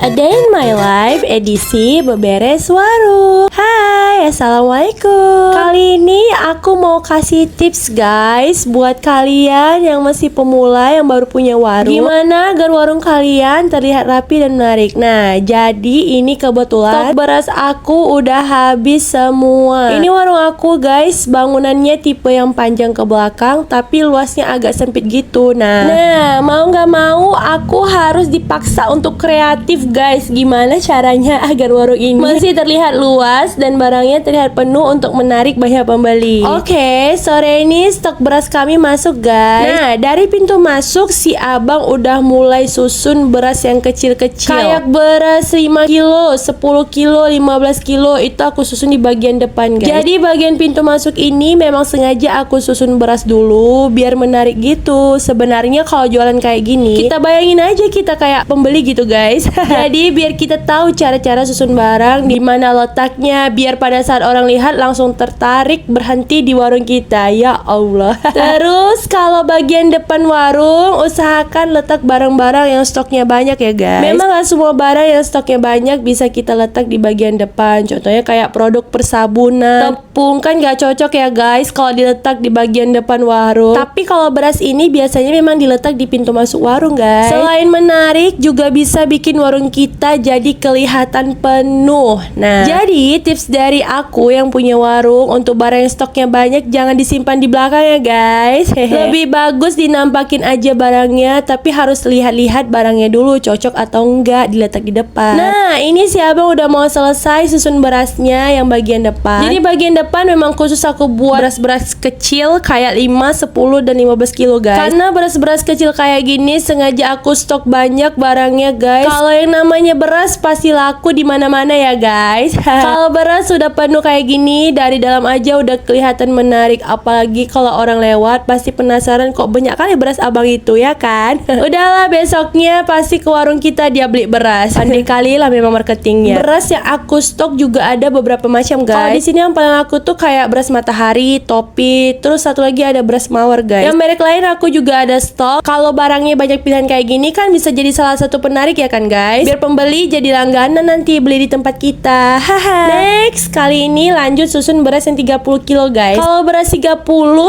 A Day in My Life edisi Beberes Warung. Hai, assalamualaikum. Kali ini aku mau kasih tips guys buat kalian yang masih pemula yang baru punya warung. Gimana agar warung kalian terlihat rapi dan menarik. Nah, jadi ini kebetulan stok beras aku udah habis semua. Ini warung aku guys, bangunannya tipe yang panjang ke belakang tapi luasnya agak sempit gitu. Nah, mau nggak mau aku harus dipaksa untuk kreatif guys. Gimana caranya agar warung ini masih terlihat luas dan barangnya terlihat penuh untuk menarik banyak pembeli. Oke, sore ini stok beras kami masuk guys. Nah, dari pintu masuk si abang udah mulai susun beras yang kecil-kecil. Kayak beras 5 kilo, 10 kilo, 15 kilo itu aku susun di bagian depan guys. Jadi bagian pintu masuk ini memang sengaja aku susun beras dulu biar menarik gitu. Sebenarnya kalau jualan kayak gini, kita bayangin aja kita kayak pembeli gitu guys. Jadi biar kita tahu cara-cara susun barang, di mana letaknya, biar pada saat orang lihat langsung tertarik berhenti di warung kita. Ya Allah. Terus kalau bagian depan warung, usahakan letak barang-barang yang stoknya banyak ya guys. Memang gak semua barang yang stoknya banyak bisa kita letak di bagian depan. Contohnya kayak produk persabunan, tepung kan gak cocok ya guys kalau diletak di bagian depan warung. Tapi kalau beras ini biasanya memang diletak di pintu masuk warung guys. Selain menarik, juga bisa bikin warung kita jadi kelihatan penuh. Nah, jadi tips dari aku yang punya warung, untuk barang yang stoknya banyak jangan disimpan di belakang ya guys. Lebih bagus dinampakin aja barangnya, tapi harus lihat-lihat barangnya dulu cocok atau enggak diletak di depan. Nah, ini si abang udah mau selesai susun berasnya yang bagian depan. Jadi bagian depan memang khusus aku buat beras-beras kecil kayak 5, 10 dan 15 kilo guys. Karena beras-beras kecil kayak gini sengaja aku stok banyak barangnya guys. Kalau yang namanya beras pasti laku di mana-mana ya guys. Kalau beras sudah penuh kayak gini, dari dalam aja udah kelihatan menarik. Apalagi kalau orang lewat pasti penasaran kok banyak kali beras abang itu ya kan. Udahlah, besoknya pasti ke warung kita dia beli beras. Pandai kali lah memang marketingnya. Beras yang aku stok juga ada beberapa macam guys. Kalau di sini yang paling aku tuh kayak beras matahari, topi, terus satu lagi ada beras mawar guys. Yang merek lain aku juga ada stok. Kalau barangnya banyak pilihan kayak gini kan bisa jadi salah satu penarik ya kan guys. Biar pembeli jadi langganan nanti beli di tempat kita. Haha. Next, kali ini lanjut susun beras yang 30 kilo guys. Kalau beras 30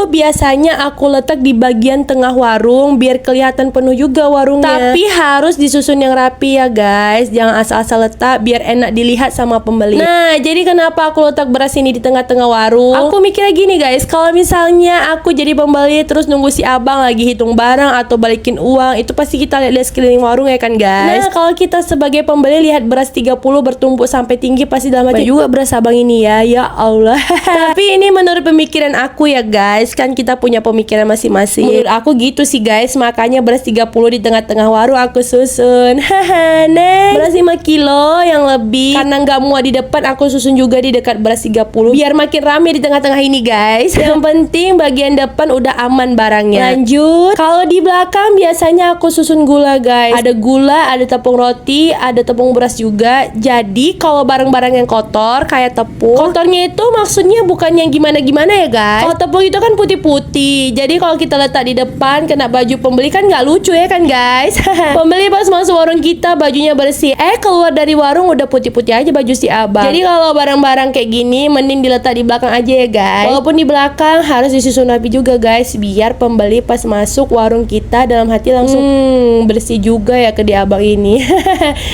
biasanya aku letak di bagian tengah warung biar kelihatan penuh juga warungnya. Tapi harus disusun yang rapi ya guys. Jangan asal-asal letak biar enak dilihat sama pembeli. Nah, jadi kenapa aku letak beras ini di tengah-tengah warung? Aku mikirnya gini guys, kalau misalnya aku jadi pembeli terus nunggu si abang lagi hitung barang atau balikin uang, itu pasti kita lihat-lihat sekeliling warung ya kan guys. Nah, kalau kita sebagai pembeli lihat beras 30 bertumpuk sampai tinggi, pasti dalam hati juga beras abang ini ya. Ya Allah. Tapi ini menurut pemikiran aku ya guys. Kan kita punya pemikiran masing-masing. Menurut aku gitu sih guys. Makanya beras 30 di tengah-tengah warung aku susun. Haha. Next, beras 5 kilo yang lebih. Karena nggak muat di depan, aku susun juga di dekat beras 30 biar makin rame di tengah-tengah ini guys. Yang penting bagian depan udah aman barangnya. Lanjut, kalau di belakang biasanya aku susun gula guys. Ada gula, ada tepung roti, ada tepung beras juga. Jadi kalau barang-barang yang kotor kayak tepung, kotornya itu maksudnya bukan yang gimana-gimana ya guys. Kalau tepung itu kan putih-putih, jadi kalau kita letak di depan kena baju pembeli kan nggak lucu ya kan guys. Pembeli pas masuk warung kita bajunya bersih, keluar dari warung udah putih-putih aja baju si abang. Jadi kalau barang-barang kayak gini mending diletak di belakang aja ya guys. Walaupun di belakang harus disusun rapi juga guys, biar pembeli pas masuk warung kita dalam hati langsung bersih juga ya ke di abang ini.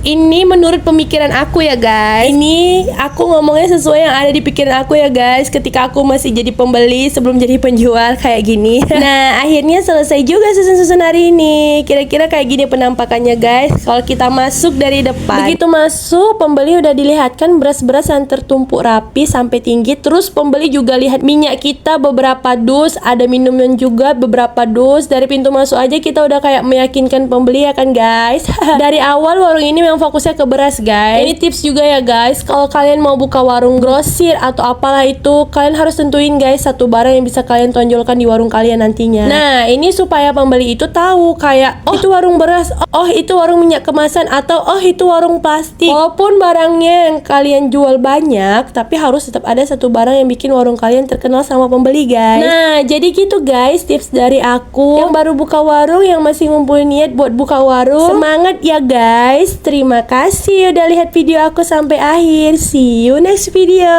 Ini menurut pemikiran aku ya guys. Ini aku ngomongnya sesuai yang ada di pikiran aku ya guys, ketika aku masih jadi pembeli sebelum jadi penjual kayak gini. Nah, akhirnya selesai juga susun-susun hari ini. Kira-kira kayak gini penampakannya guys kalau kita masuk dari depan. Begitu masuk, pembeli udah dilihatkan beras-beras yang tertumpuk rapi sampai tinggi. Terus pembeli juga lihat minyak kita beberapa dus, ada minuman juga beberapa dus. Dari pintu masuk aja kita udah kayak meyakinkan pembeli ya kan guys. Dari awal warung ini memang fokusnya ke beras guys. Ini tips juga ya guys, kalau kalian mau buka warung grosir atau apalah itu, kalian harus tentuin guys satu barang yang bisa kalian tonjolkan di warung kalian nantinya. Nah, ini supaya pembeli itu tahu kayak itu warung beras, itu warung minyak kemasan, atau itu warung plastik. Walaupun barangnya yang kalian jual banyak, tapi harus tetap ada satu barang-barang yang bikin warung kalian terkenal sama pembeli, guys. Nah, jadi gitu guys tips dari aku yang baru buka warung, yang masih ngumpulin niat buat buka warung. Semangat ya guys. Terima kasih udah lihat video aku sampai akhir. See you next video.